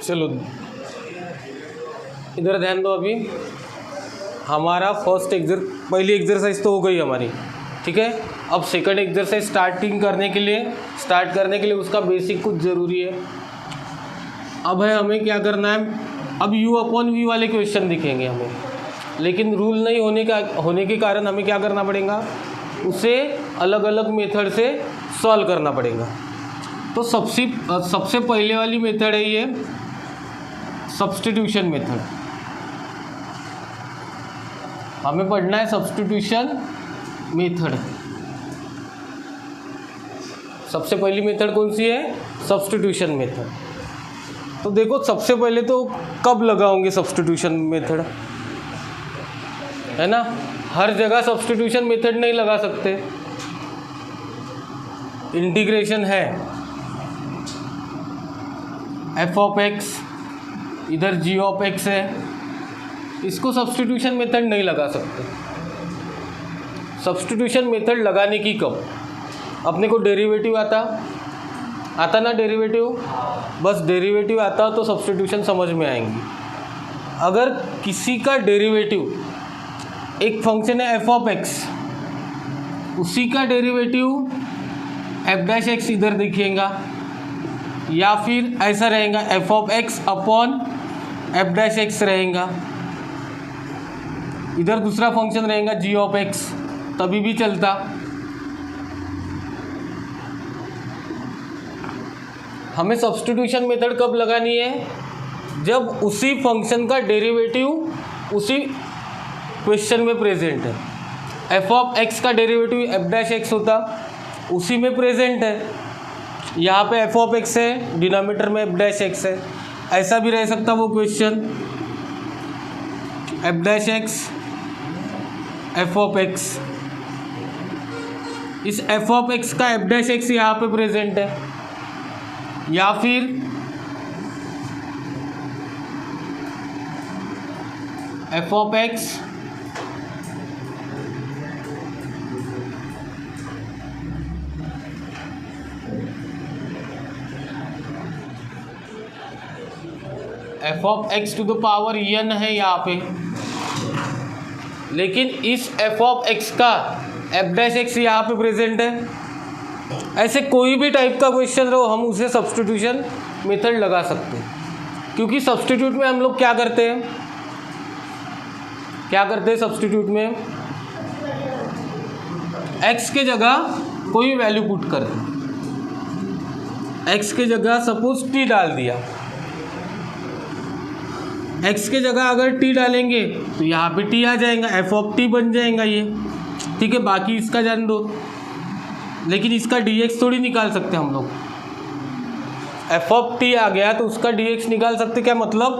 चलो इधर ध्यान दो। अभी हमारा पहली एक्सरसाइज तो हो गई हमारी, ठीक है। अब सेकंड एक्सरसाइज स्टार्ट करने के लिए उसका बेसिक कुछ ज़रूरी है। अब है हमें क्या करना है, अब u/v वाले क्वेश्चन दिखेंगे हमें, लेकिन रूल नहीं होने के कारण हमें क्या करना पड़ेगा, उसे अलग अलग मेथड से सॉल्व करना पड़ेगा। तो सबसे पहले वाली मेथड है ये सब्स्टिट्यूशन मेथड। हमें पढ़ना है सब्स्टिट्यूशन मेथड। सबसे पहली मेथड कौन सी है, सब्स्टिट्यूशन मेथड। तो देखो सबसे पहले तो कब लगाओगे सब्स्टिट्यूशन मेथड, है ना। हर जगह सब्स्टिट्यूशन मेथड नहीं लगा सकते। इंटीग्रेशन है f(x), इधर g(x) है, इसको सब्स्टिट्यूशन मेथड नहीं लगा सकते। सब्स्टिट्यूशन मेथड लगाने की कब, अपने को डेरिवेटिव आता ना, डेरिवेटिव, बस डेरिवेटिव आता तो सब्स्टिट्यूशन समझ में आएंगी। अगर किसी का डेरिवेटिव, एक फंक्शन है f(x), उसी का डेरिवेटिव f'(x) इधर दिखेगा, या फिर ऐसा रहेगा f(x) अपॉन f'(x) रहेगा, इधर दूसरा फंक्शन रहेगा g(x), तभी भी चलता। हमें सब्स्टिट्यूशन मेथड कब लगानी है, जब उसी फंक्शन का डेरिवेटिव उसी क्वेश्चन में प्रेजेंट है। f(x) का डेरिवेटिव f'(x) होता, उसी में प्रेजेंट है। यहाँ पे f(x) है, डिनोमिनेटर में f'(x) है। ऐसा भी रह सकता वो क्वेश्चन, f'(x) f(x), इस f(x) का f'(x) यहाँ पे प्रेजेंट है, या फिर f(x) f(x) to the power n है यहाँ पे, लेकिन इस f(x) का f'(x) यहाँ पे प्रेजेंट है। ऐसे कोई भी टाइप का क्वेश्चन रहो, हम उसे सब्स्टिट्यूशन मेथड लगा सकते हैं। क्योंकि सब्स्टिट्यूट में हम लोग क्या करते हैं सब्स्टिट्यूट में x के जगह कोई वैल्यू पुट कर दें। x के जगह सपोज t डाल दिया, x के जगह अगर t डालेंगे तो यहाँ पे t आ जाएगा, f(t) बन जाएगा ये, ठीक है। बाकी इसका जान दो, लेकिन इसका dx थोड़ी निकाल सकते हम लोग। f(t) आ गया तो उसका dx निकाल सकते, क्या मतलब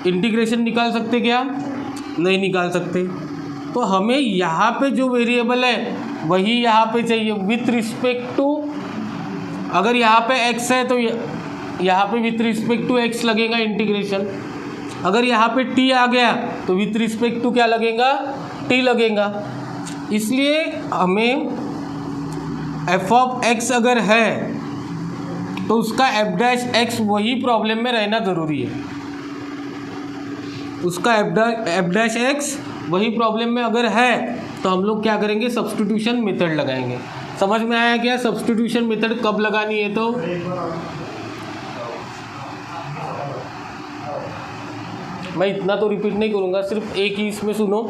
इंटीग्रेशन निकाल सकते क्या, नहीं निकाल सकते। तो हमें यहाँ पे जो वेरिएबल है वही यहाँ पे चाहिए विथ रिस्पेक्ट टू, अगर यहाँ पे x है तो यहाँ पे विथ रिस्पेक्ट टू x लगेगा इंटीग्रेशन। अगर यहाँ पे t आ गया तो विथ रिस्पेक्ट टू क्या लगेगा, t लगेगा। इसलिए हमें f(x) अगर है तो उसका f'(x) वही प्रॉब्लम में रहना ज़रूरी है। उसका f'(x) वही प्रॉब्लम में अगर है तो हम लोग क्या करेंगे, सब्स्टिट्यूशन मेथड लगाएंगे। समझ में आया क्या सब्स्टिट्यूशन मेथड कब लगानी है। तो मैं इतना तो रिपीट नहीं करूँगा, सिर्फ एक ही इसमें सुनो।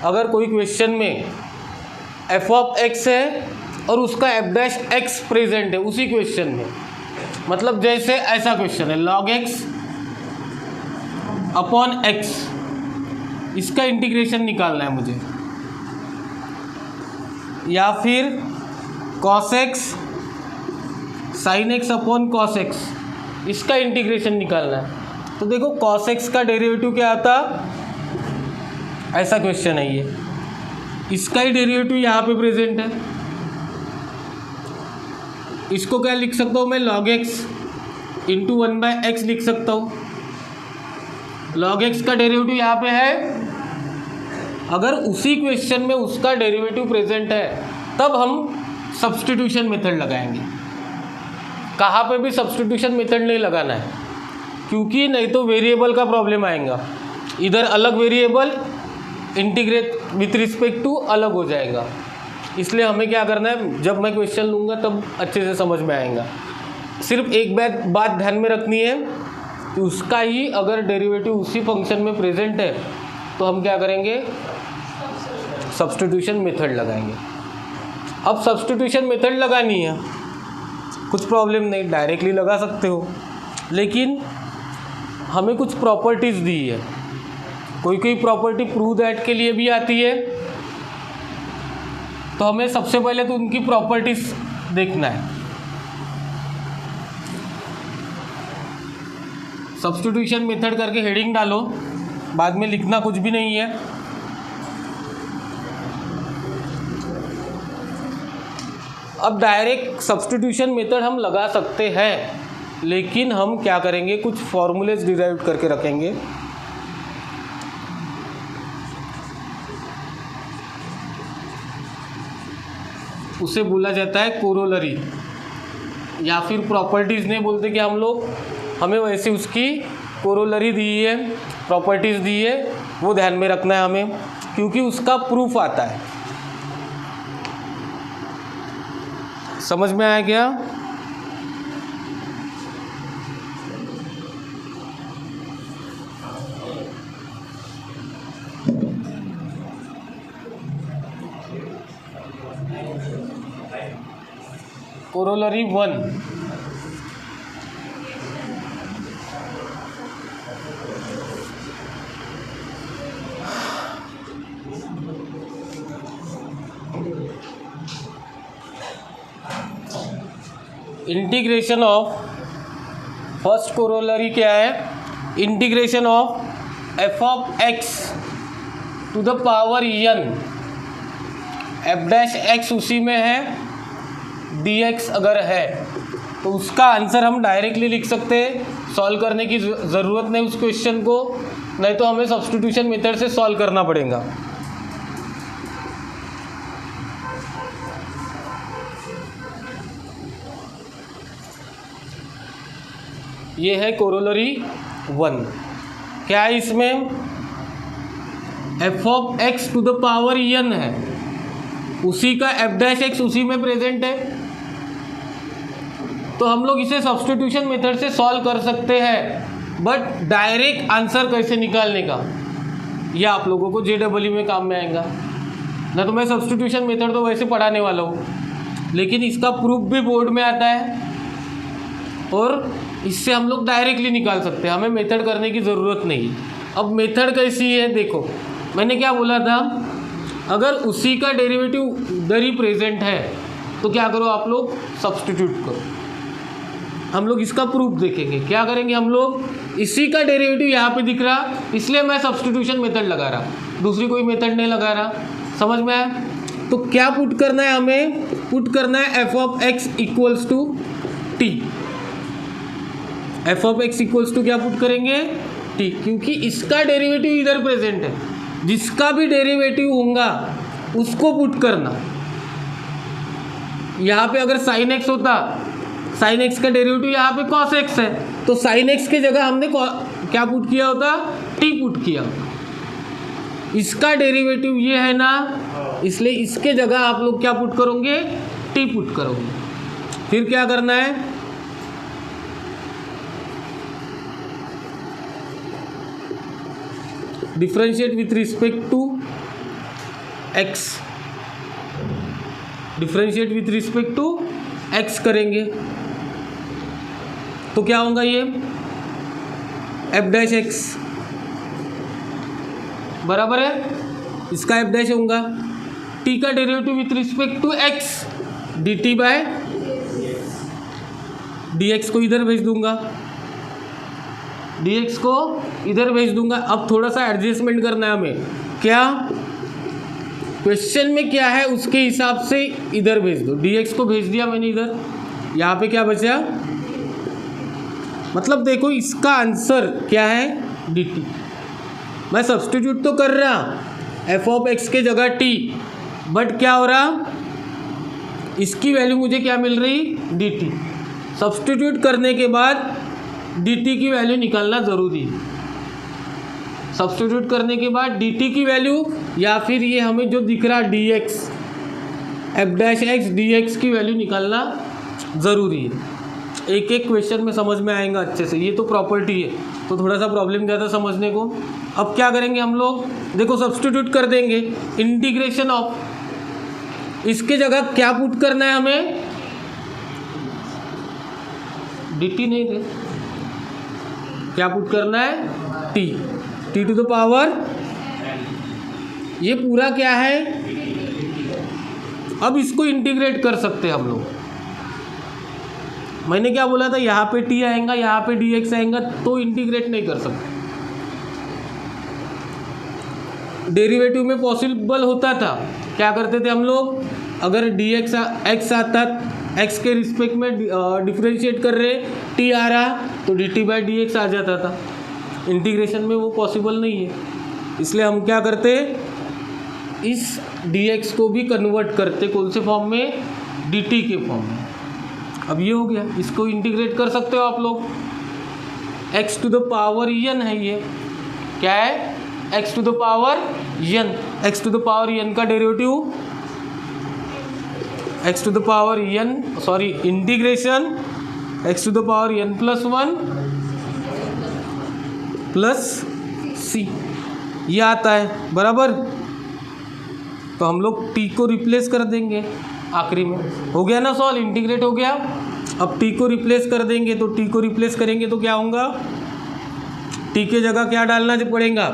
अगर कोई क्वेश्चन में f(x) है और उसका f'(x) प्रेजेंट है उसी क्वेश्चन में, मतलब जैसे ऐसा क्वेश्चन है log(x) अपॉन x, इसका इंटीग्रेशन निकालना है मुझे, या फिर cos(x) sin(x) अपॉन cos(x), इसका इंटीग्रेशन निकालना है। तो देखो cos(x) का डेरिवेटिव क्या आता, ऐसा क्वेश्चन है ये, इसका ही डेरिवेटिव यहाँ पे प्रेजेंट है। इसको क्या लिख सकता हूँ मैं, log(x) इंटू 1/x लिख सकता हूँ। log(x) का डेरिवेटिव यहाँ पे है। अगर उसी क्वेश्चन में उसका डेरिवेटिव प्रेजेंट है तब हम सब्स्टिट्यूशन मेथड लगाएंगे। कहाँ पे भी सब्स्टिट्यूशन मेथड नहीं लगाना है, क्योंकि नहीं तो वेरिएबल का प्रॉब्लम आएगा। इधर अलग variable integrate with respect to अलग हो जाएगा। इसलिए हमें क्या करना है, जब मैं क्वेश्चन लूँगा तब अच्छे से समझ में आएगा। सिर्फ एक बात ध्यान में रखनी है कि उसका ही अगर डेरिवेटिव उसी फंक्शन में प्रेजेंट है तो हम क्या करेंगे, सब्स्टिट्यूशन मेथड लगाएंगे। अब सब्स्टिट्यूशन मेथड लगानी है, कुछ प्रॉब्लम नहीं, डायरेक्टली लगा सकते हो, लेकिन हमें कुछ प्रॉपर्टीज़ दी है। कोई प्रॉपर्टी प्रूव दैट के लिए भी आती है, तो हमें सबसे पहले तो उनकी प्रॉपर्टीज़ देखना है। सब्स्टिट्यूशन मेथड करके हेडिंग डालो, बाद में लिखना कुछ भी नहीं है। अब डायरेक्ट सब्स्टिट्यूशन मेथड हम लगा सकते हैं, लेकिन हम क्या करेंगे, कुछ फॉर्मूलेज डिराइव करके रखेंगे। उसे बोला जाता है कोरोलरी, या फिर प्रॉपर्टीज़ नहीं बोलते कि हम लोग, हमें वैसे उसकी कोरोलरी दी है, प्रॉपर्टीज़ दी है, वो ध्यान में रखना है हमें, क्योंकि उसका प्रूफ आता है। समझ में आया क्या? Corollary 1, integration of, first corollary क्या है, integration of F of X to the power n, F dash X उसी में है, डी एक्स अगर है तो उसका आंसर हम डायरेक्टली लिख सकते हैं, सॉल्व करने की ज़रूरत नहीं उस क्वेश्चन को, नहीं तो हमें सब्स्टिट्यूशन मेथड से सॉल्व करना पड़ेगा। ये है कोरोलरी 1। क्या है इसमें, F of X to the power n है, उसी का एफ डैश एक्स उसी में प्रेजेंट है, तो हम लोग इसे सब्स्टिट्यूशन मेथड से सॉल्व कर सकते हैं। बट डायरेक्ट आंसर कैसे निकालने का, यह आप लोगों को JEE में काम में आएगा। ना तो मैं सब्स्टिट्यूशन मेथड तो वैसे पढ़ाने वाला हूँ, लेकिन इसका प्रूफ भी बोर्ड में आता है, और इससे हम लोग डायरेक्टली निकाल सकते हैं, हमें मेथड करने की ज़रूरत नहीं। अब मेथड कैसी है देखो, मैंने क्या बोला था, अगर उसी का डेरिवेटिव उधर ही प्रेजेंट है तो क्या करो आप लोग, सब्स्टिट्यूट करो। हम लोग इसका प्रूफ देखेंगे। क्या करेंगे हम लोग, इसी का डेरिवेटिव यहाँ पे दिख रहा, इसलिए मैं सब्स्टिट्यूशन मेथड लगा रहा, दूसरी कोई मेथड नहीं लगा रहा। समझ में आया? तो क्या पुट करना है हमें, पुट करना है F of X equals to T. F of X equals to क्या पुट करेंगे, टी, क्योंकि इसका डेरिवेटिव इधर प्रेजेंट है, जिसका भी डेरिवेटिव होगा उसको पुट करना। यहाँ पे अगर साइन एक्स होता, साइन एक्स का डेरिवेटिव यहाँ पे कॉस एक्स है, तो साइन एक्स की जगह हमने क्या पुट किया होता, टी पुट किया। इसका डेरिवेटिव ये है ना, इसलिए इसके जगह आप लोग क्या पुट करोगे, टी पुट करोगे। फिर क्या करना है, differentiate with respect to X, differentiate with respect to X करेंगे तो क्या होगा, ये एफ डैश एक्स बराबर है, इसका एफ डैश होगा, टी का derivative with respect to X D T by D X को इधर भेज दूंगा, डी एक्स को इधर भेज दूंगा। अब थोड़ा सा एडजस्टमेंट करना है हमें, क्या क्वेश्चन में क्या है उसके हिसाब से इधर भेज दो। डी एक्स को भेज दिया मैंने इधर, यहाँ पे क्या बचा, मतलब देखो इसका आंसर क्या है, डी टी। मैं सब्स्टिट्यूट तो कर रहा एफ ऑफ एक्स के जगह टी, बट क्या हो रहा, इसकी वैल्यू मुझे क्या मिल रही, डी टी। सब्सटीट्यूट करने के बाद डी टी की वैल्यू निकालना ज़रूरी है। सब्सटीट्यूट करने के बाद डी टी की वैल्यू या फिर ये हमें जो दिख रहा D X, F dash X D x की वैल्यू निकालना ज़रूरी है। एक एक क्वेश्चन में समझ में आएगा अच्छे से। ये तो प्रॉपर्टी है तो थोड़ा सा प्रॉब्लम ज़्यादा समझने को। अब क्या करेंगे हम लोग, देखो सब्सटीट्यूट कर देंगे, इंटीग्रेशन ऑफ, इसके जगह क्या पुट करना है हमें, डी टी नहीं थे, क्या पुट करना है, T, T to the power, ये पूरा क्या है। अब इसको इंटीग्रेट कर सकते हैं हम लोग। मैंने क्या बोला था, यहाँ पे टी आएगा, यहाँ पे डी एक्स आएगा, तो इंटीग्रेट नहीं कर सकते। डेरिवेटिव में पॉसिबल होता था, क्या करते थे हम लोग, अगर डी एक्स आता, एक्स के रिस्पेक्ट में डिफ्रेंशिएट कर रहे, टी आ रहा तो d t by d x आ जाता था। इंटीग्रेशन में वो पॉसिबल नहीं है, इसलिए हम क्या करते, इस डी एक्स को भी कन्वर्ट करते कौन से फॉर्म में, डी टी के फॉर्म में। अब ये हो गया, इसको इंटीग्रेट कर सकते हो आप लोग। x to the power n है, ये क्या है, x to the power n, x to the power n का derivative, x to the power n, sorry integration x to the power n plus 1 plus c, ये आता है बराबर। तो हम लोग t को रिप्लेस कर देंगे आखिरी में, हो गया ना सॉल्व, इंटीग्रेट हो गया। अब t को रिप्लेस कर देंगे, तो t को रिप्लेस करेंगे तो क्या होगा, t के जगह क्या डालना पड़ेगा,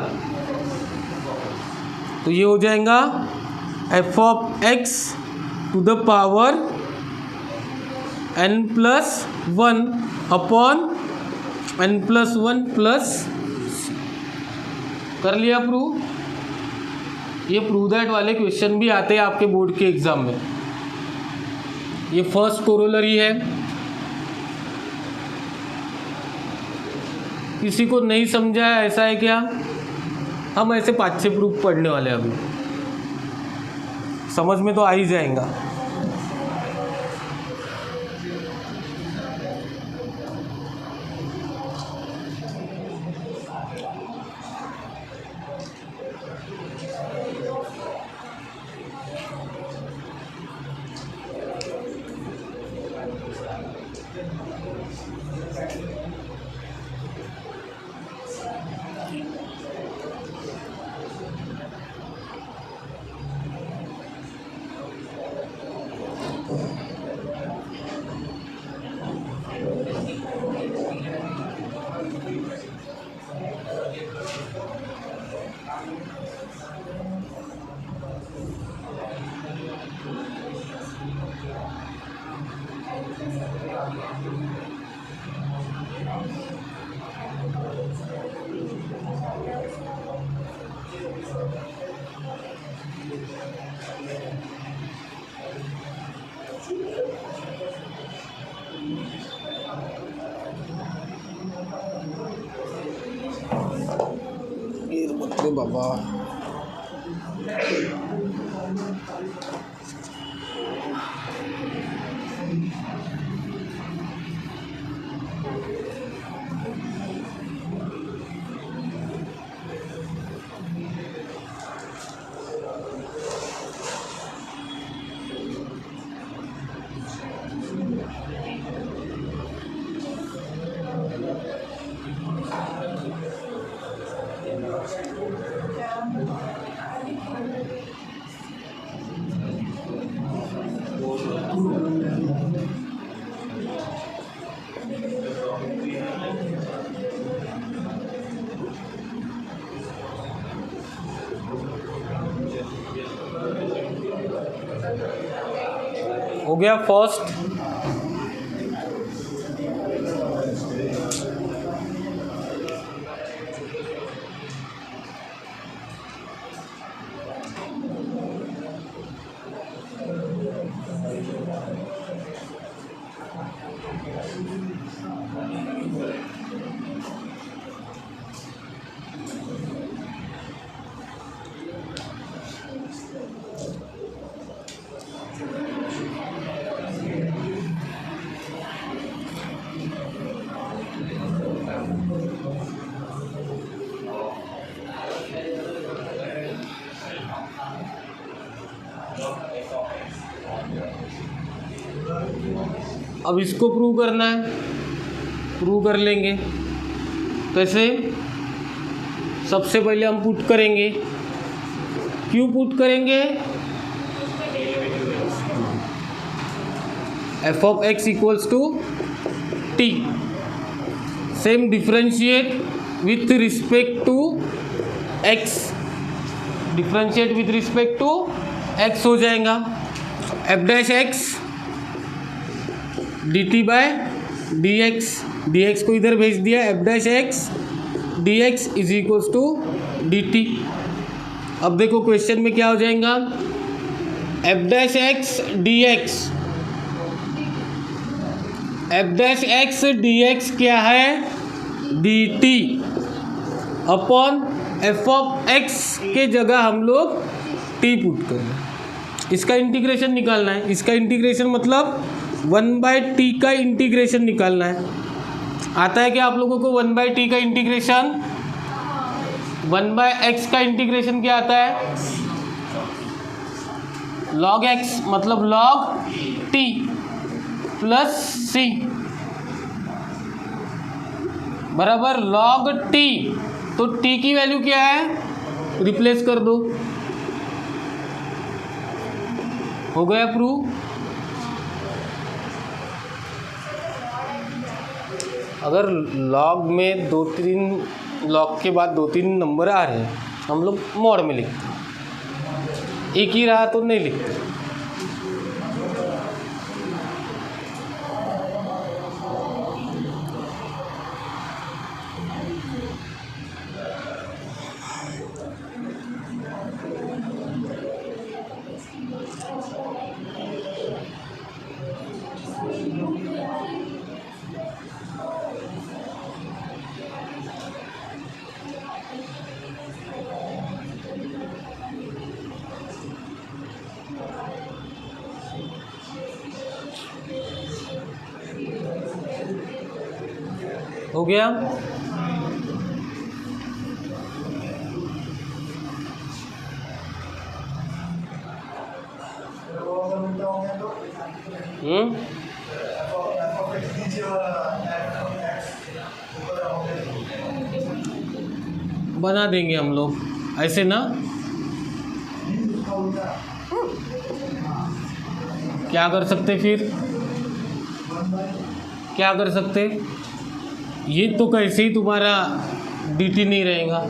तो ये हो जाएगा f of x to the power n plus 1 upon n plus 1 plus, कर लिया प्रूव। ये प्रूव दैट वाले क्वेश्चन भी आते हैं आपके बोर्ड के एग्जाम में। ये फर्स्ट कोरोलरी है, किसी को नहीं समझा है ऐसा है क्या, हम ऐसे 5-6 प्रूफ पढ़ने वाले हैं, अभी समझ में तो आ ही जाएगा। बाबा हो गया फर्स्ट। अब इसको प्रूव करना है, प्रूव कर लेंगे। कैसे? सबसे पहले हम पुट करेंगे। क्यों पुट करेंगे? F of X equals to T, same differentiate with respect to X, differentiate with respect to X हो जाएगा। F dash X D T by D X, D X को इधर भेज दिया, F dash X D X is equals to D T. अब देखो question में क्या हो जाएगा, F dash X D X, F dash X D X क्या है? D T upon F of x के जगह हम लोग टी पुट कर रहे हैं। इसका इंटीग्रेशन निकालना है। इसका इंटीग्रेशन मतलब 1/t का इंटीग्रेशन निकालना है। आता है क्या आप लोगों को 1/t का इंटीग्रेशन? 1/x का इंटीग्रेशन क्या आता है? log x मतलब log t प्लस c बराबर log t। तो t की वैल्यू क्या है? रिप्लेस कर दो, हो गया प्रूव। अगर log में 2-3 log के बाद 2-3 नंबर आ रहे हैं, हम लोग मॉड में लिखते हैं। एक ही रहा तो नहीं लिखते। हो गया? बना देंगे हम लोग ऐसे ना। क्या कर सकते फिर? क्या कर सकते? ये तो कैसे ही तुम्हारा डी टी नहीं रहेगा,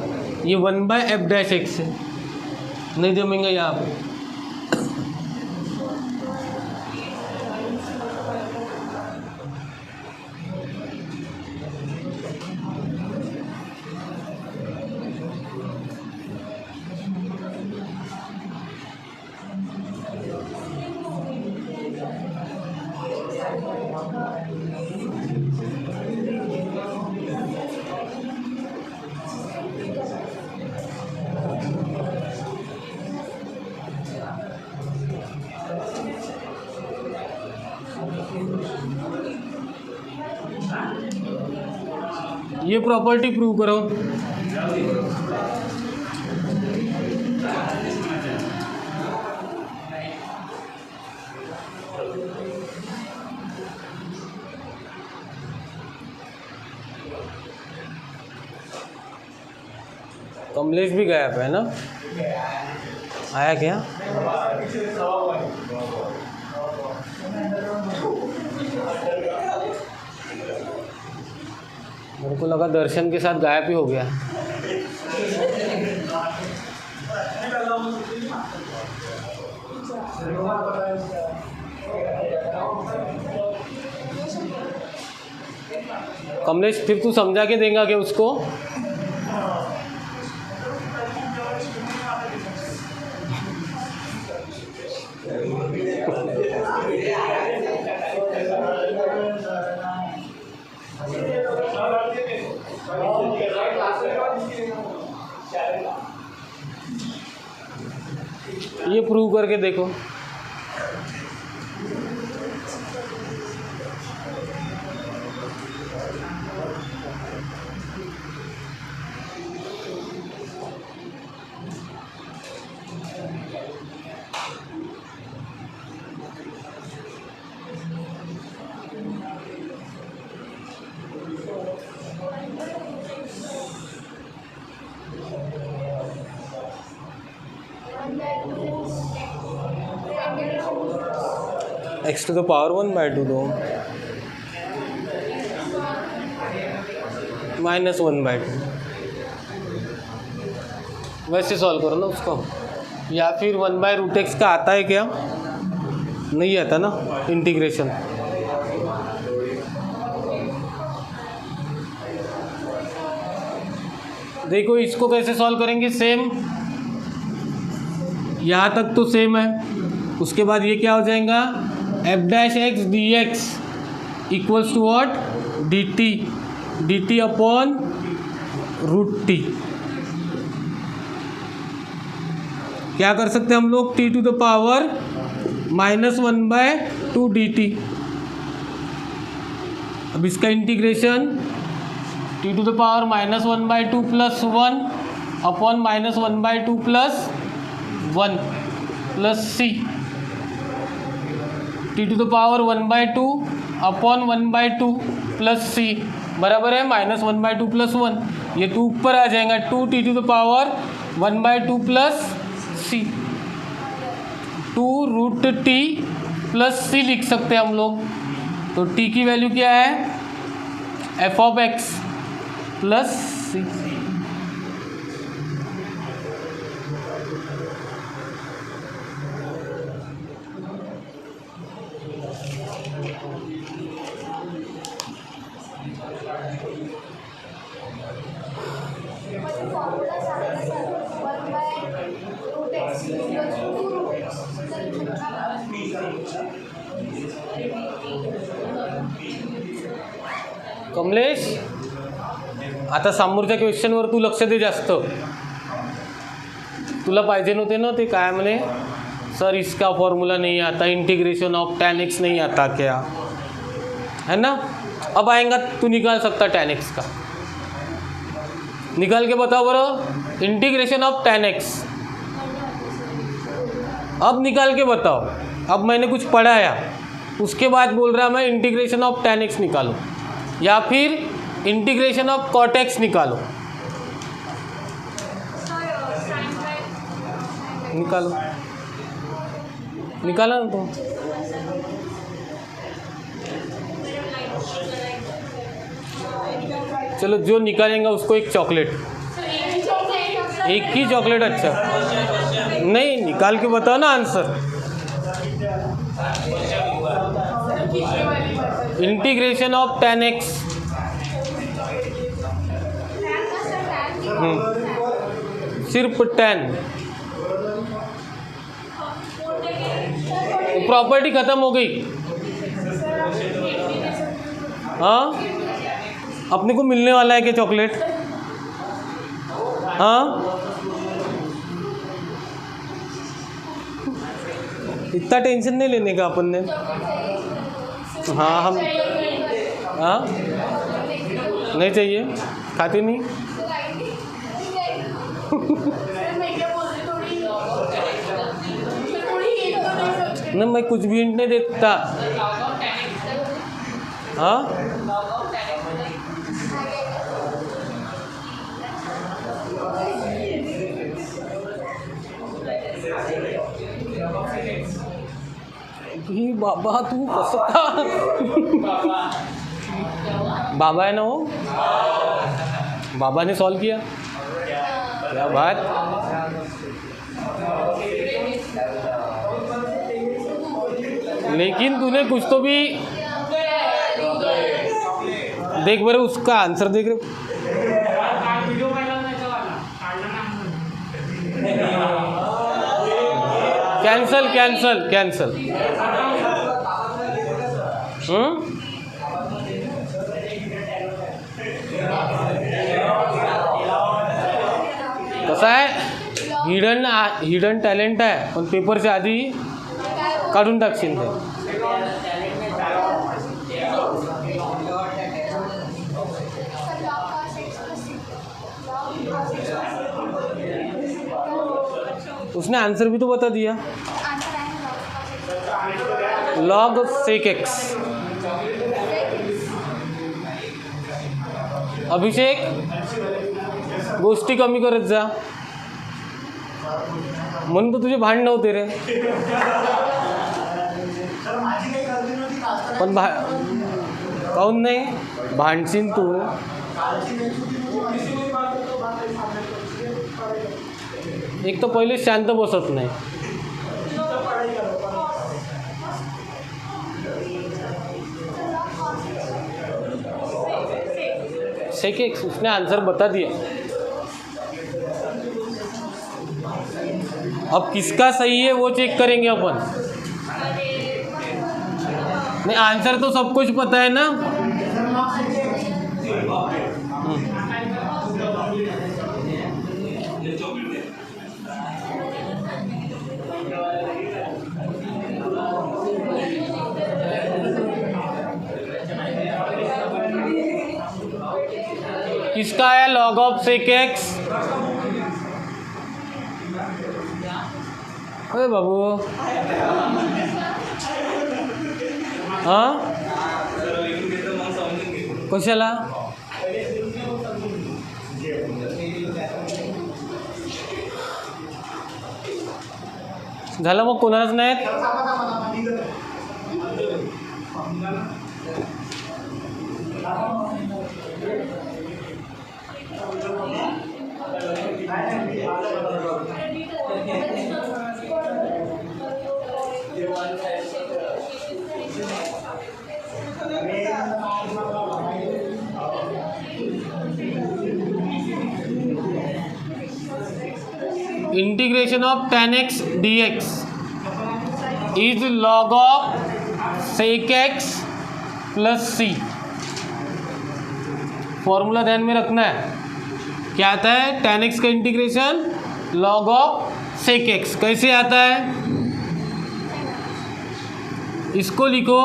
ये 1/f डैश एक्स है, नहीं जमेंगे यहाँ पे। ये प्रॉपर्टी प्रूव करो। कमलेश भी गया है ना? आया क्या? मेरे को लगा दर्शन के साथ गायब ही हो गया। कमलेश फिर तू समझा के देगा क्या उसको? ये प्रूव करके देखो। एक्स टू द पावर 1/2 दो, -1/2। वैसे सॉल्व करो ना उसको, या फिर 1/√x का आता है क्या? नहीं आता ना इंटीग्रेशन। देखो इसको कैसे सॉल्व करेंगे, सेम यहाँ तक तो सेम है। उसके बाद ये क्या हो जाएगा, f' dx equals to what, dt upon √t। क्या कर सकते हैं हम लोग, t to the power -1/2 dt। अब इसका integration t to the power -1/2 + 1 upon -1/2 + 1 + c, t to the power 1/2 upon 1/2 + c बराबर है -1/2 + 1। ये 2 ऊपर आ जाएगा, 2t to the power 1/2 + c, 2√t + c लिख सकते हैं हम लोग। तो t की वैल्यू क्या है, f(x) + c। कमलेश, आता समोरच्या क्वेश्चनवर तू लक्ष दे जास्त। तुला पाहिजे नव्हते ना ते, काय म्हणे सर इसका फॉर्मूला नहीं आता, इंटीग्रेशन ऑफ tan x नहीं आता क्या, है ना। अब आएगा, तू निकाल सकता tan x का, निकाल के बताओ बरो, इंटीग्रेशन ऑफ tan x। अब निकाल के बताओ, अब मैंने कुछ पढ़ाया उसके बाद बोल रहा मैं इंटीग्रेशन ऑफ tan x निकालो, या फिर इंटीग्रेशन ऑफ cot x निकालो। निकालो, निकाला ना तुम। चलो जो निकालेंगा उसको एक चॉकलेट, एक ही चॉकलेट। अच्छा नहीं, निकाल के बताओ ना answer. Integration of tan x, सिर्फ tan, प्रॉपर्टी खत्म हो गई। हाँ, अपने को मिलने वाला है क्या चॉकलेट? हाँ, इतना टेंशन नहीं लेने का अपन ने। हाँ हम, हाँ नहीं चाहिए, खाते नहीं। नहीं, मैं कुछ भी हिंट नहीं देता। हाँ ही बाबा, तू कसं का बाबा है ना वो, बाबा ने सॉल्व किया, क्या बात। लेकिन तूने कुछ तो भी देख, बरे उसका आंसर देख रहे। Cancel cancel cancel. कसं आहे, हिडन टॅलेंट आहे, पण पेपरच्या आधी काढून टाकशील ते। उसने आंसर भी तो बता दिया, log sec x। अभिषेक गोष्टी कमी करत जा। म्हणून तर तुझे भांडणं होते रे. पण काहून नाही भांडशील तू. एक तर पहिले शांत बसत नाही. सेक एक्स उसने आंसर बता दिया. अब किसका सही है वो चेक करेंगे अपन. नहीं आंसर तो सब कुछ पता है ना. किसका आया लॉग ऑफ सेक एक्स. अरे बाबू हां कशाला झालं मग कोणालाच नाहीत. Integration of tan x dx is log of sec x plus c. Formula ध्यान में रखना है. क्या आता है tan x का integration log of sec x. कैसे आता है इसको लिखो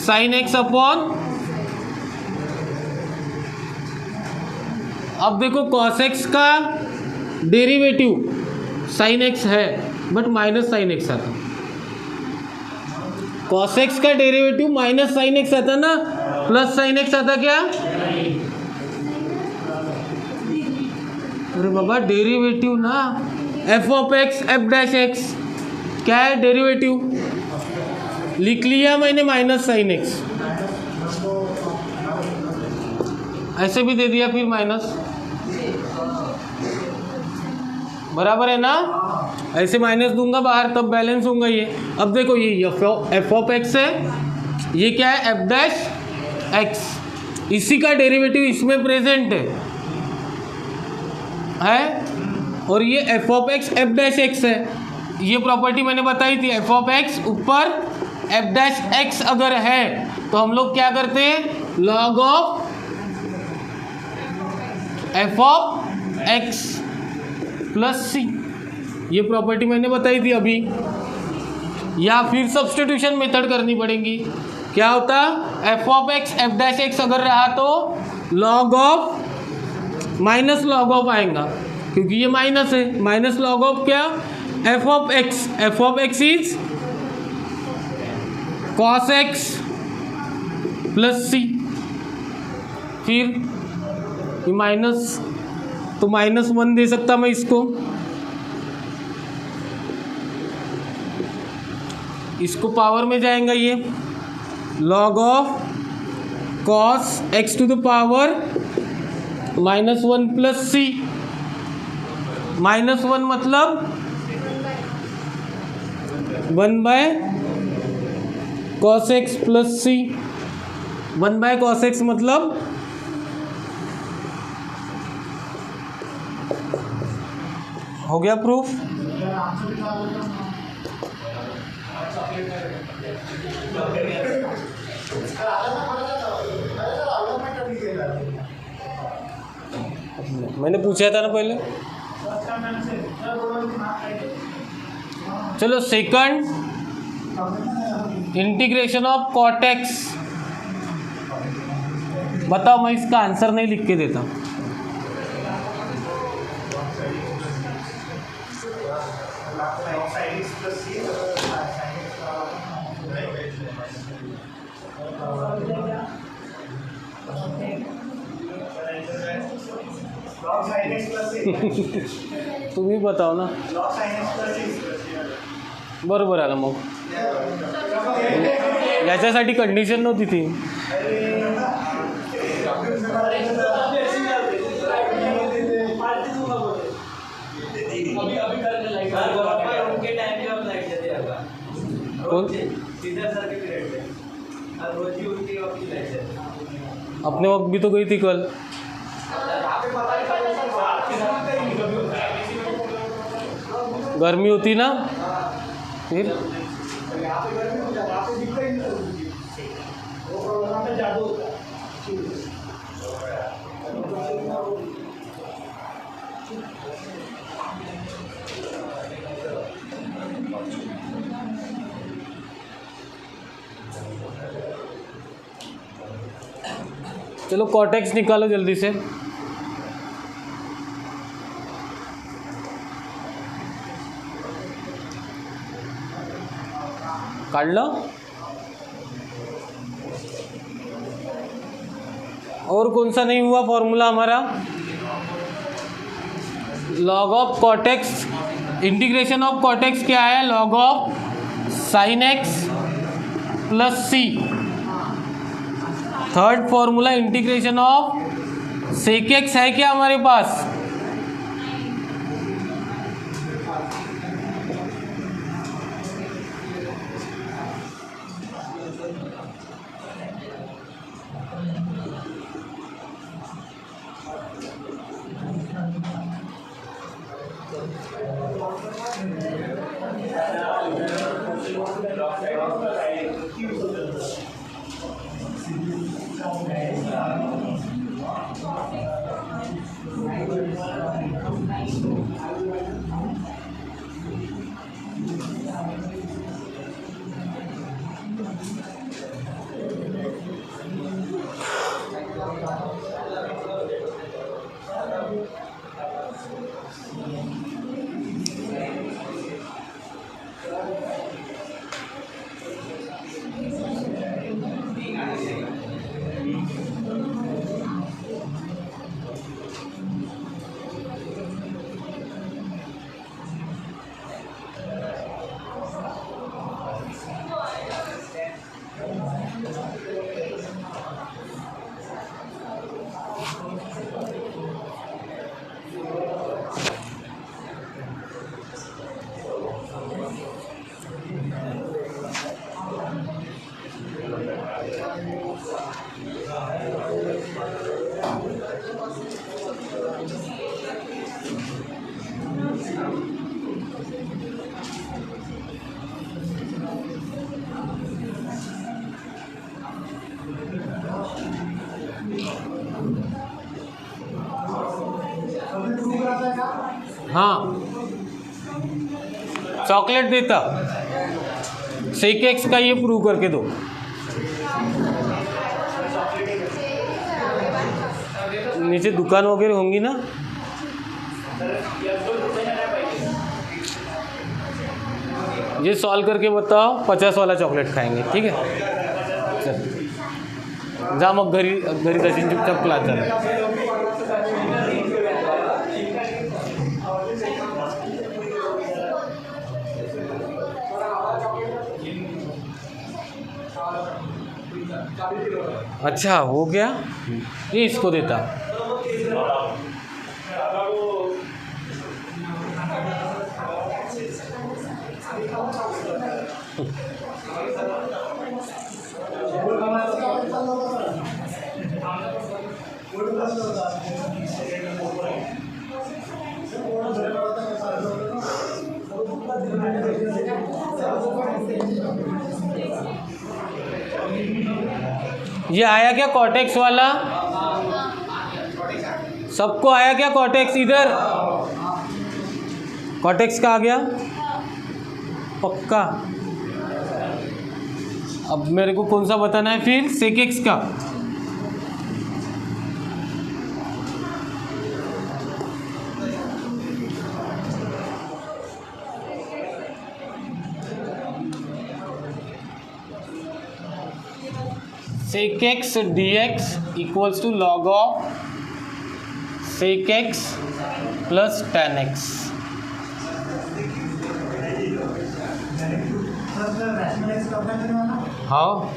sin x अपॉन. अब देखो cos x का डेरिवेटिव sin x है बट माइनस sin x आता. cos x का डेरिवेटिव माइनस sin x आता ना, प्लस sin x आता क्या. अरे बाबा डेरिवेटिव ना f of x f dash x क्या है डेरिवेटिव. लिख लिया मैंने माइनस sin x. ऐसे भी दे दिया फिर माइनस. बराबर है ना. ऐसे माइनस दूंगा बाहर तब बैलेंस होगा ये. अब देखो ये एफ ऑफ एक्स है, ये क्या है एफ डैश एक्स. इसी का डेरिवेटिव इसमें प्रेजेंट है और ये f of x F dash x है. ये प्रॉपर्टी मैंने बताई थी. एफ ऑफ एक्स ऊपर एफ डैश एक्स अगर है तो हम लोग क्या करते हैं log of F of x plus c. ये प्रॉपर्टी मैंने बताई थी अभी. या फिर सब्स्टिट्यूशन मेथड करनी पड़ेगी. क्या होता f of x F dash x अगर रहा तो log of minus log of आएगा क्योंकि ये माइनस है. माइनस लॉग ऑफ क्या f of x is cos x plus c. फिर ये माइनस तो -1 दे सकता मैं इसको. इसको पावर में जाएगा ये log of cos x to the power -1 plus c. -1 मतलब 1 by cos x plus c. 1 by cos x मतलब हो गया प्रूफ. मैंने पूछा था ना पहले. चलो second integration of cot x. बताओ मैं इसका आंसर नहीं लिख के देता. तुम्ही बताव ना. बरोबर आलं मग. याच्यासाठी कंडिशन नव्हती ती. अपने वक्त भी तो गई थी कल. गर्मी होती ना फिर. चलो कॉर्टेक्स निकालो जल्दी से. काढलं. और कौन सा नहीं हुआ फॉर्मूला हमारा. Log of cot x, integration of cot x क्या है. Log of sine X plus C. Third formula integration of sec X है क्या हमारे पास. हाँ चॉकलेट देता. सेक एक्स का ये प्रूव करके दो. नीचे दुकान वगैरह होंगी ना. ये सॉल्व करके बताओ. 50 वाला चॉकलेट खाएंगे. ठीक है चल जा मग घरी तशी चुपचाप क्लास झाला. अच्छा हो गया. ये इसको देता. ये आया क्या कॉर्टेक्स वाला. सबको आया क्या कॉर्टेक्स. इधर कॉर्टेक्स का आ गया पक्का. अब मेरे को कौन सा बताना है फिर. सेक एक्स का. sec x dx equals to log of sec x plus tan x. हाँ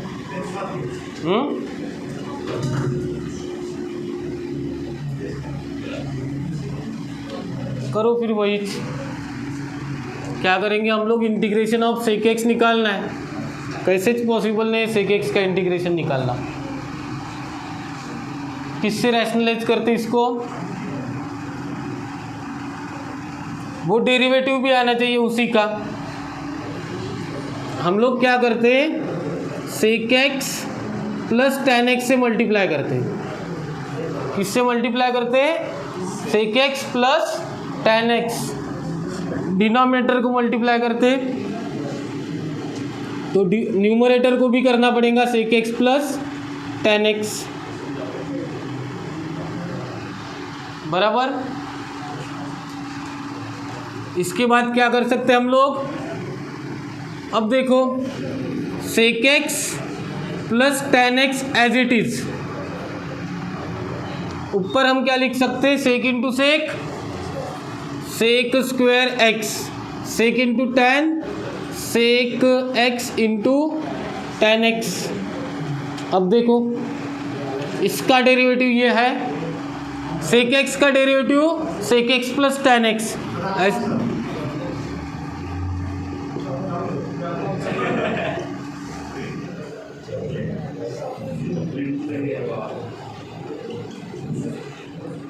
करो फिर वही। क्या करेंगे हम लोग, इंटीग्रेशन ऑफ सेक एक्स निकालना है। कैसे पॉसिबल नहीं है सेक एक्स का इंटीग्रेशन निकालना? किससे रैशनलाइज करते इसको? वो डेरिवेटिव भी आना चाहिए उसी का। हम लोग क्या करते हैं, sec x plus tan X से मल्टीप्लाई करते हैं। किससे मल्टीप्लाई करते हैं? Sec x plus tan X. Denominator को मल्टीप्लाई करते हैं तो न्यूमरेटर को भी करना पड़ेगा sec x plus tan X, बराबर। इसके बाद क्या कर सकते हैं हम लोग, अब देखो sec x plus tan x as it is, ऊपर हम क्या लिख सकते हैं, sec into sec, sec square x, sec into tan, sec x into tan x. अब देखो इसका डेरिवेटिव ये है, सेक एक्स का derivative sec x plus tan x.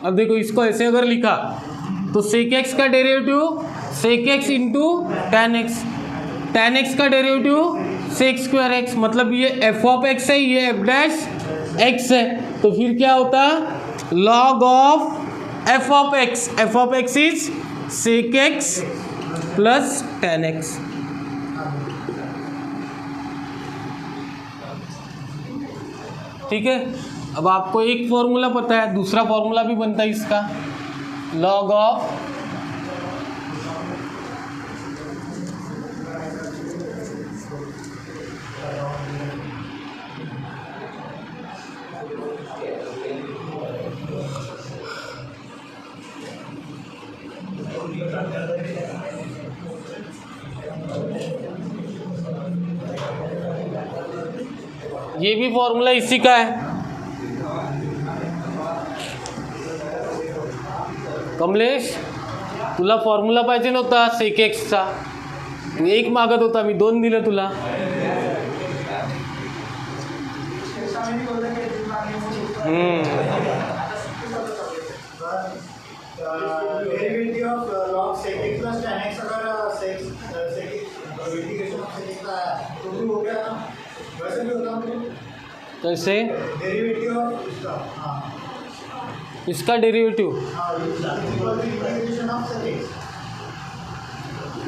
अब देखो इसको ऐसे अगर लिखा तो सेक एक्स का derivative sec x into tan x, tan x का डेरिवेटिव सेक स्क्वायर एक्स, मतलब ये एफ ऑफ एक्स है, ये एफ डैश एक्स है। तो फिर क्या होता, log of F of x, F of x is sec x plus tan X. ठीक है, अब आपको एक फॉर्मूला पता है, दूसरा फॉर्मूला भी बनता है इसका, लॉग ऑफ ये भी फॉर्मूला इसी का है। कमलेश तुला फॉर्म्युला पाहिजे नव्हता सेक एक्सचा, तू एक मागत होता, मी दोन दिलं तुला। कैसे? इसका डेरिवेटिव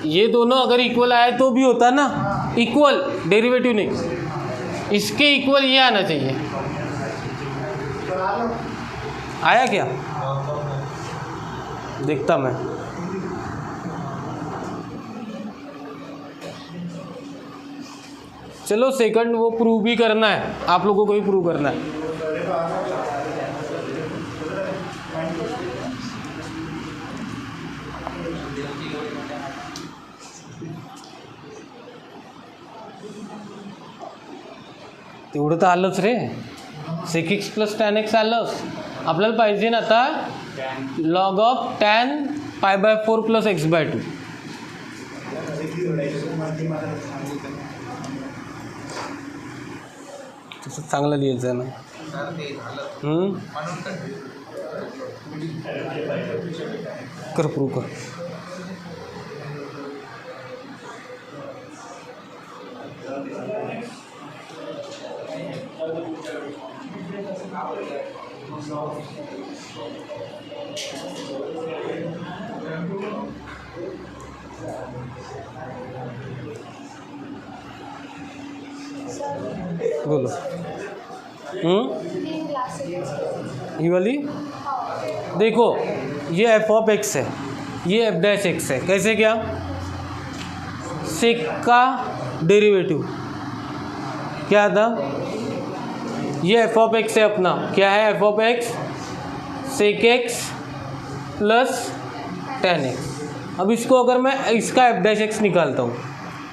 ये दोनों अगर इक्वल आए तो भी होता ना, इक्वल डेरिवेटिव नहीं, इसके इक्वल ये आना चाहिए। आया क्या? देखता मैं। चलो सेकंड वो प्रूव भी करना है, आप लोगों को ही प्रूव करना है। तेवढं तर आलंच रे, sec x plus tan X आलंच। आपल्याला पाहिजे ना आता log of tan pi by 4 plus X by 2। तसं चांगलं लिहायचं आहे ना। कर प्रूव कर। बोलो। ये वाली देखो, ये एफ ऑफ एक्स है, ये एफ डैश एक्स है। कैसे क्या? सेक का डेरिवेटिव क्या था, ये एफ ऑफ एक्स है अपना, क्या है F of X, sec x plus tan x. अब इसको अगर मैं इसका एफ डैश एक्स निकालता हूँ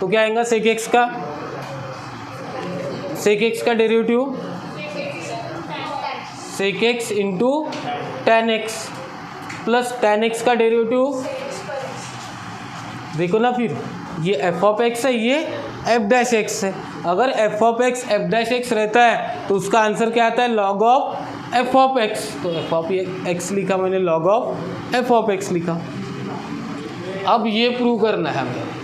तो क्या आएगा, सेक एक्स का सेक एक्स का derivative sec x into tan X plus tan x का डेरिवेटिव, देखो ना फिर ये एफ ऑफ एक्स है, ये एफ डैश एक्स है। अगर F of x F dash x रहता है तो उसका आंसर क्या आता है, log of F of x. तो एफ ऑफ एक्स लिखा मैंने, log of F of x लिखा। अब ये प्रूव करना है हमें।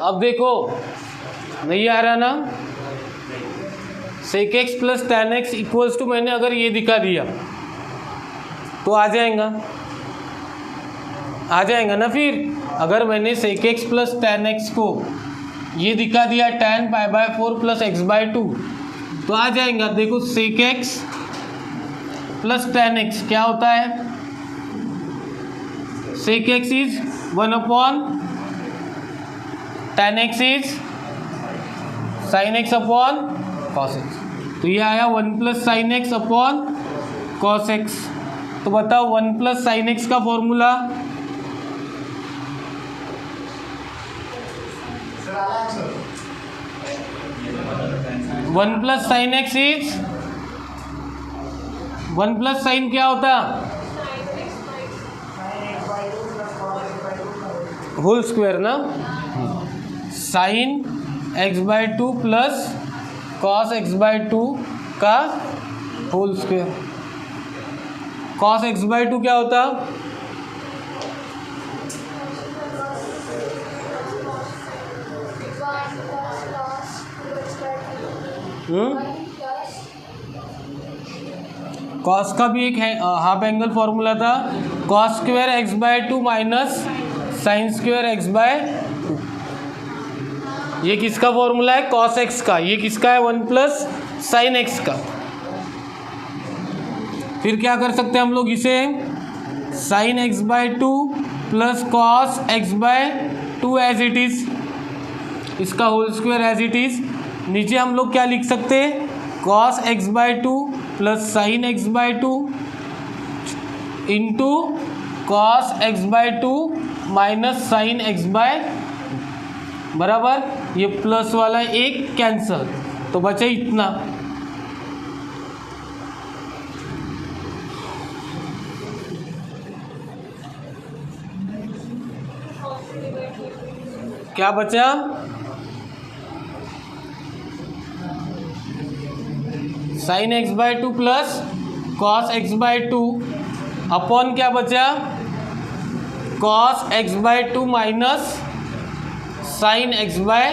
अब देखो नहीं आ रहा ना, sec x plus tan X equals to, मैंने अगर ये दिखा दिया तो आ जाएगा ना। फिर अगर मैंने sec x plus tan X को ये दिखा दिया tan pi by 4 plus X by 2 तो आ जाएगा। देखो sec x plus tan X क्या होता है, sec X is 1 upon tan x is sin x upon cos x। तो ये आया 1 plus sine X upon cos x। तो बताओ 1 प्लस साइन एक्स का formula, one plus sine X is, one plus sine क्या होता, होल स्क्वायर ना, sine x by 2 plus cos x by 2 का whole square. Cos x by 2 क्या होता, cos का भी एक है हाफ एंगल फॉर्मूला था, cos square x by 2 minus sine square x by 2। ये किसका फॉर्मूला है, कॉस एक्स का। ये किसका है, 1 प्लस साइन एक्स का। फिर क्या कर सकते हैं हम लोग इसे, sine x by 2 plus cos x by 2 as it is, इसका whole square as it is. नीचे हम लोग क्या लिख सकते हैं, cos x by 2 plus sine x by 2 into cos x by 2 minus sine x by बराबर, ये प्लस वाला एक कैंसल, तो बचे इतना। क्या बचा, sine x by 2 plus cos x by 2 upon क्या बचा, cos x by 2 minus sine x by,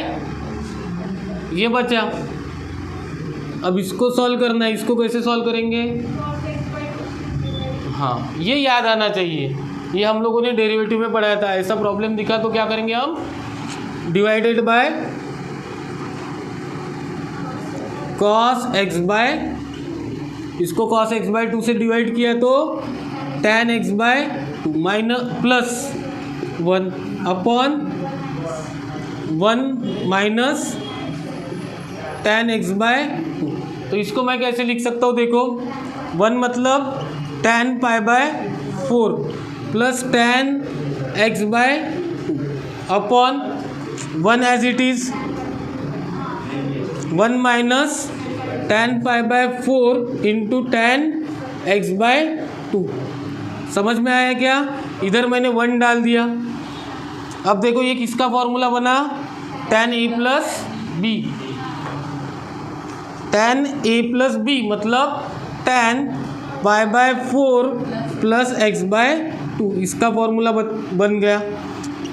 ये बचा। अब इसको सॉल्व करना है, इसको कैसे सॉल्व करेंगे, हाँ ये याद आना चाहिए, ये हम लोगों ने डेरिवेटिव में पढ़ाया था। ऐसा प्रॉब्लम दिखा तो क्या करेंगे हम, divided by cos x by, इसको कॉस एक्स बाय 2 से डिवाइड किया तो tan x by 2 minus plus 1 upon 1 minus tan x by 2। तो इसको मैं कैसे लिख सकता हूँ, देखो 1 मतलब tan pi by 4 plus tan x by 2 upon 1 as it is 1 minus tan pi by 4 into tan x by 2। समझ में आया क्या, इधर मैंने 1 डाल दिया। अब देखो ये किसका फॉर्मूला बना, tan a plus B, tan a plus B मतलब tan pi by 4 plus X by 2, इसका फॉर्मूला बन गया।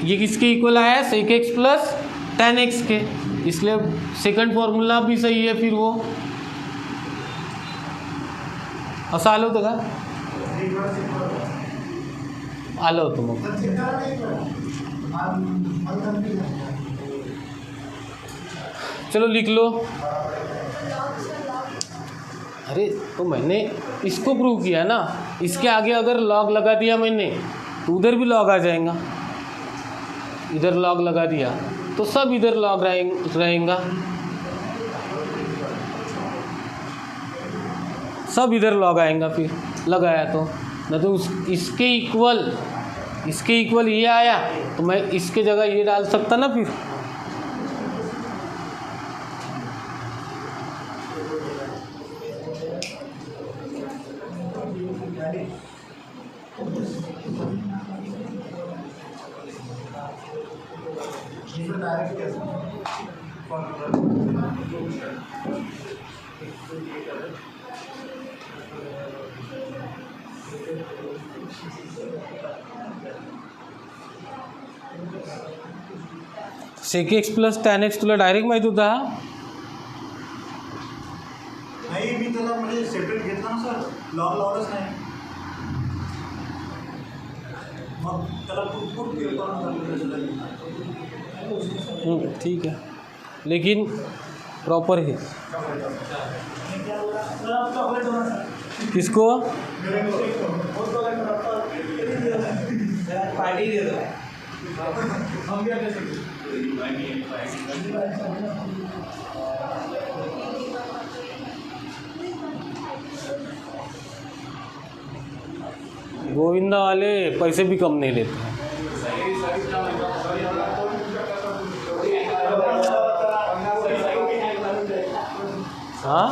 ये किसके इक्वल आया, sec x plus tan X के, इसलिए सेकंड फॉर्मूला भी सही है। फिर वो असं आलं होतं का, आलं होतं मग, चलो लिख लो। अरे तो मैंने इसको प्रूव किया ना, इसके आगे अगर लॉग लगा दिया मैंने तो उधर भी लॉग आ जाएगा, इधर लॉग लगा दिया तो सब इधर लॉग रहेगा, सब इधर लॉग आएगा। फिर लगाया तो ना तो इसके इक्वल ये आया तो मैं इसके जगह ये डाल सकता ना फिर। sec x plus tan x तुला डायरेक्ट माहित होता? नाही, मी त्याला म्हणजे सेपरेट घेतला ना सर, लॉग लावलंच नाही, मग त्याला खूप ठीक है, लेकिन प्रॉपर है किसको पार्टी दे दो। गोविंदा वाले पैसे भी कम नहीं लेते हैं। हाँ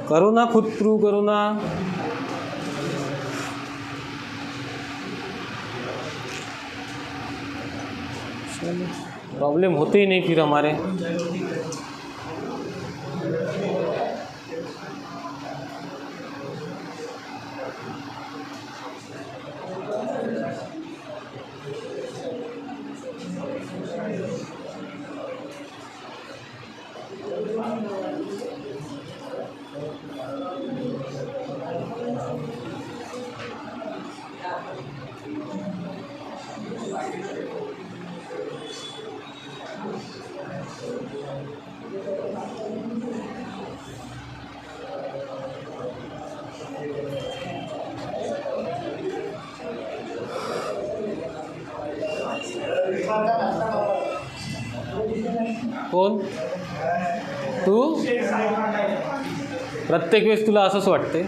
करो ना, खुद प्रूव करो ना। प्रॉब्लम होते ही नहीं फिर हमारे। कोण तू? प्रत्येक वेळेस तुला असंच वाटते?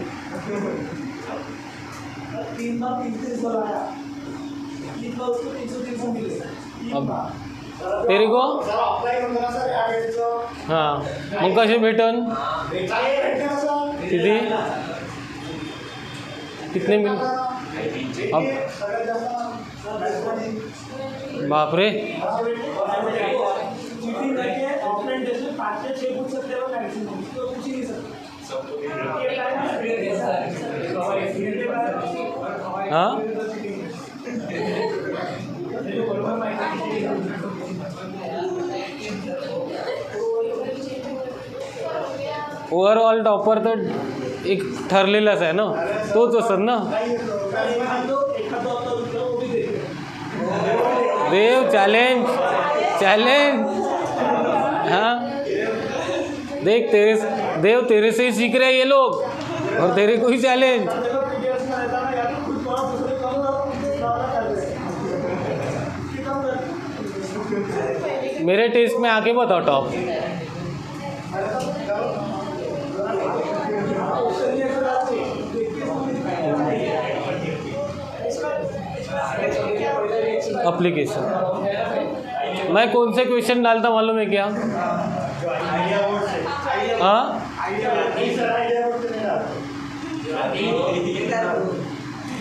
तेरे को हाँ मग कसे भेटन किती कितने मिल अब बापरे हाँ ओव्हरऑल टॉपर तर एक ठरलेलाच आहे ना, तोच असत ना। देव चैलेंज हाँ देख देव तेरे से ही सीख रहे हैं ये लोग और तेरे को ही चैलेंज। मेरे टेस्ट में आके बताओ टॉप। एप्लीकेशन मैं कौन से क्वेश्चन डालता मालूम है क्या? हाँ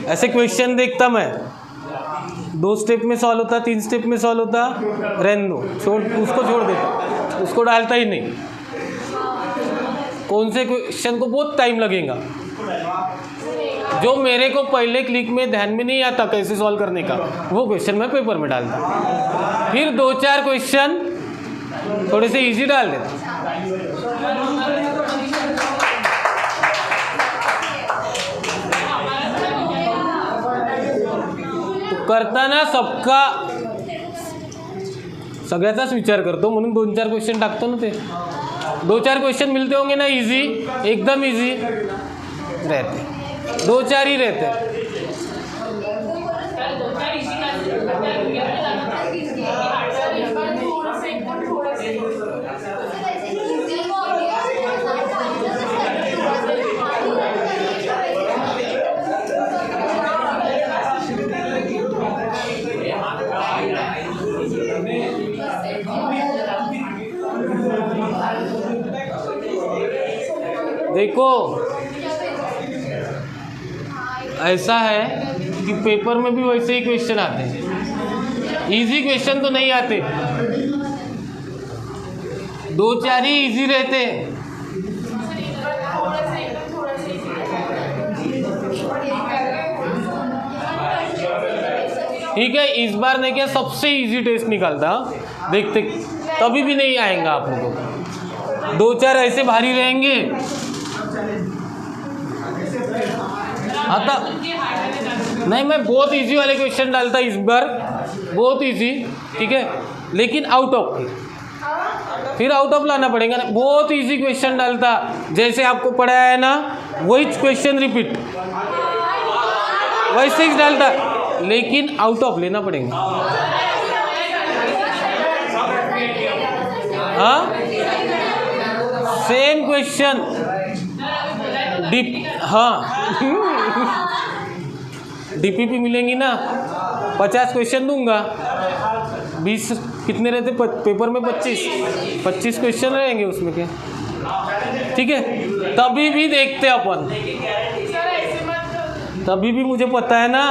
ऐसे क्वेश्चन देखता मैं, 2 स्टेप में सॉल्व होता, 3 स्टेप में सॉल्व होता, रहने दो, उसको छोड़ देता, उसको डालता ही नहीं। कौन से क्वेश्चन को बहुत टाइम लगेगा, जो मेरे को पहले क्लिक में ध्यान में नहीं आता कैसे सॉल्व करने का, वो क्वेश्चन मैं पेपर में डालता, फिर 2-4 क्वेश्चन थोड़े से इजी डाल देता। करताना सबका सगळ्याचाच विचार करतो म्हणून 2-4 क्वेश्चन टाकतो ना. ते 2-4 क्वेश्चन मिलते होंगे ना इजी, एकदम इजी रहते, 2-4 ही रहते. देखो ऐसा है कि पेपर में भी वैसे ही क्वेश्चन आते हैं, इजी क्वेश्चन तो नहीं आते, 2-4 ही इजी रहते हैं. ठीक है, इस बार नहीं क्या सबसे इजी टेस्ट निकालता, देखते तभी भी नहीं आएगा आप लोगों को. 2-4 ऐसे भारी रहेंगे. आता नहीं, मैं बहुत इजी वाले क्वेश्चन डालता इस बार, बहुत इजी. ठीक है, लेकिन आउट ऑफ, फिर आउट ऑफ लाना पड़ेगा ना. बहुत इजी क्वेश्चन डालता, जैसे आपको पढ़ाया है ना वही क्वेश्चन रिपीट वैसे ही डालता, लेकिन आउट ऑफ लेना पड़ेगा. हाँ, सेम क्वेश्चन डिप, हाँ डीपीपी मिलेंगी ना, 50 क्वेश्चन दूंगा, 20 कितने रहते पेपर में, 25 क्वेश्चन रहेंगे उसमें के. ठीक है, तभी भी देखते अपन, तभी भी मुझे पता है ना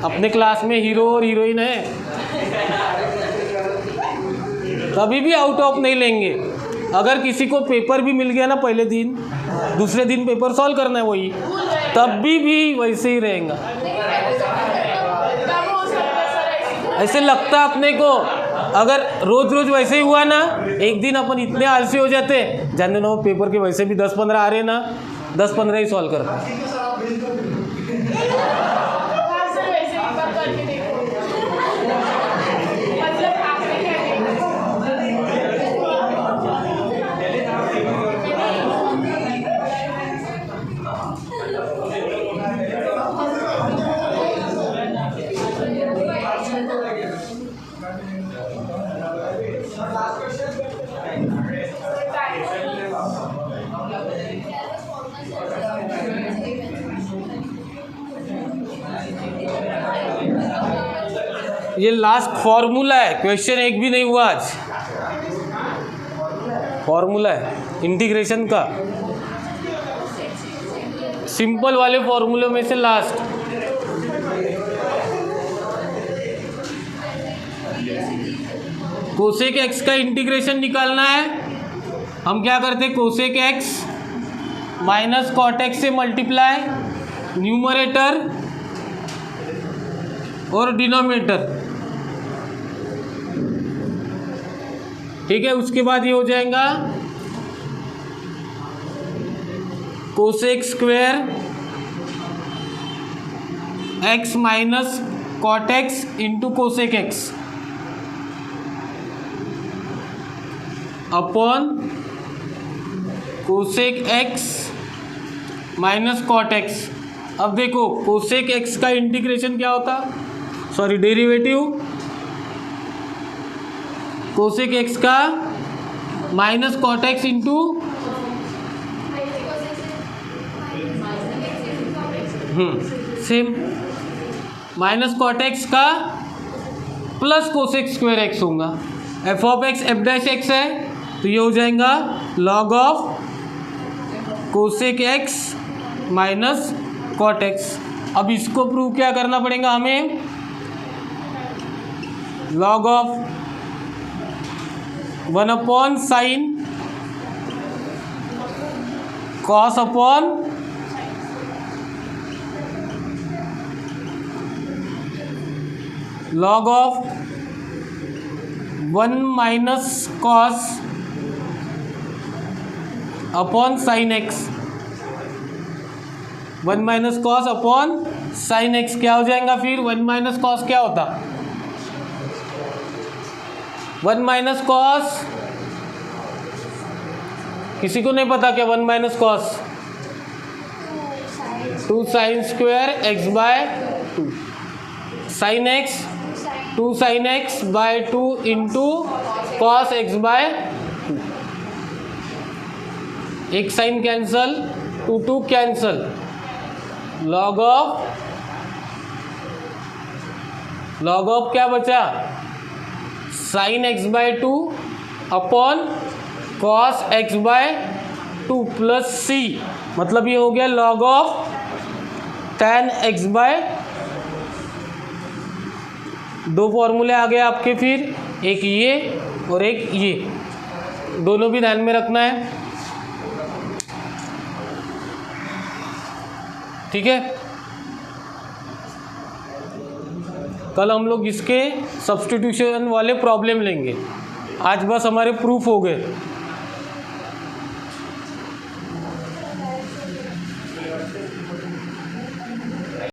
अपने क्लास में हीरो और हीरोइन है, तभी भी आउट ऑफ नहीं लेंगे. अगर किसी को पेपर भी मिल गया ना पहले दिन, दूसरे दिन पेपर सॉल्व करना है वही, तभी भी वैसे ही रहेगा. ऐसे लगता अपने को, अगर रोज रोज वैसे ही हुआ ना, एक दिन अपन इतने आलसी हो जाते, जानने ना पेपर के वैसे भी 10-15 आ रहे ना, 10-15 ही सॉल्व करते. ये लास्ट फॉर्मूला है, क्वेश्चन एक भी नहीं हुआ आज. फॉर्मूला है इंटीग्रेशन का, सिंपल वाले फॉर्मूले में से लास्ट. कोसेक एक्स का इंटीग्रेशन निकालना है. हम क्या करते, cosec x minus cot X से मल्टीप्लाई, न्यूमरेटर और डिनोमिनेटर. ठीक है, उसके बाद ये हो जाएगा cosec square X minus cot X into cosec X upon cosec x minus cot x. अब देखो कोसेक एक्स का इंटीग्रेशन क्या होता, सॉरी डेरिवेटिव, कोसेक एक्स का minus cot X into same minus cot X का प्लस कोसेक स्क्वायर एक्स होगा. F of x F dash x है तो ये हो जाएगा log of cosec x minus cot x. अब इसको प्रूव क्या करना पड़ेगा हमें, log of 1 upon sine cos upon log of 1 minus cos upon sine x, 1 minus cos upon sine x क्या हो जाएगा फिर 1 माइनस कॉस क्या होता 1 माइनस कॉस किसी को नहीं पता क्या 1 minus cos 2 sine square x by 2 sine x 2 sine x by 2 into cos x by 2 एक sine cancel 2 cancel log of क्या बचा sine x by 2 upon cos x by 2 plus c मतलब ये हो गया log of tan x by 2 फॉर्मूले आ गए आपके फिर एक ये और एक ये दोनों भी ध्यान में रखना है ठीक है। कल हम लोग इसके सब्स्टिट्यूशन वाले प्रॉब्लम लेंगे आज बस हमारे प्रूफ हो गए।